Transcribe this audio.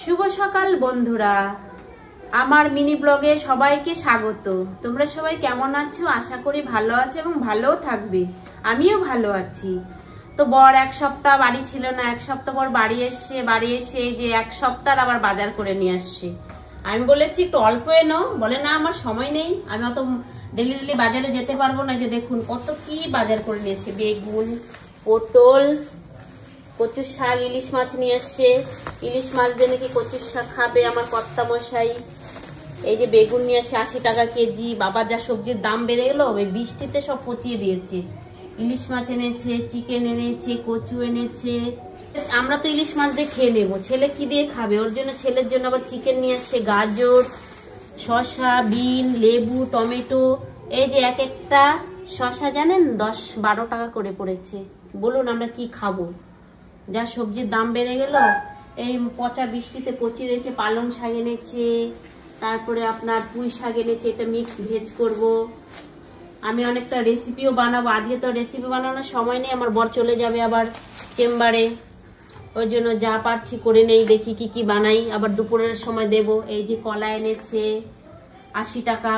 শুভ সকাল বন্ধুরা, আমার মিনি ব্লগে সবাইকে স্বাগত। তোমরা সবাই কেমন আছো? আশা করি ভালো আছো এবং ভালোও থাকবে। আমিও ভালো আছি। তো বর এক সপ্তাহ বাড়ি ছিল না, এক সপ্তাহ পর বাড়ি এসে যে এক সপ্তাহ আবার বাজার করে নিয়ে আসছে। আমি বলেছি একটু অল্প এনো, বলে না আমার সময় নেই, আমি অত ডেলি ডেলি বাজারে যেতে পারবো না। যে দেখুন কত কি বাজার করে নিয়ে এসছে, বেগুন, পটল, কচুর শাক, ইলিশ মাছ নিয়ে আসছে। ইলিশ মাছ দিয়ে নাকি কচুর শাক খাবে আমার কর্তা মশাই। এই যে বেগুন নিয়ে আসে 80 টাকা কেজি। বাবা যা সবজির দাম বেড়ে গেল, ওই বৃষ্টিতে সব পচিয়ে দিয়েছে। ইলিশ মাছ এনেছে, চিকেন এনেছে, কচু এনেছে। আমরা তো ইলিশ মাছ দিয়ে খেয়ে নেবো, ছেলে কি দিয়ে খাবে? ওর জন্য, ছেলের জন্য আবার চিকেন নিয়ে আসছে, গাজর, শসা, বিন, লেবু, টমেটো। এই যে এক একটা শসা জানেন 10-12 টাকা করে পড়েছে। বলুন আমরা কি খাবো? যা সবজির দাম বেড়ে গেল। এই পচা বৃষ্টিতে পচিয়ে দিয়েছে। পালং শাক এনেছে, তারপরে আপনার পুঁই শাক এনেছে, এটা মিক্স ভেজ করব। আমি অনেকটা রেসিপিও বানাবো। আজকে তো রেসিপি বানানোর সময় নেই, আমার বর চলে যাবে আবার চেম্বারে। ওই জন্য যা পারছি করে নেই, দেখি কি কি বানাই, আবার দুপুরের সময় দেব। এই যে কলা এনেছে 80 টাকা।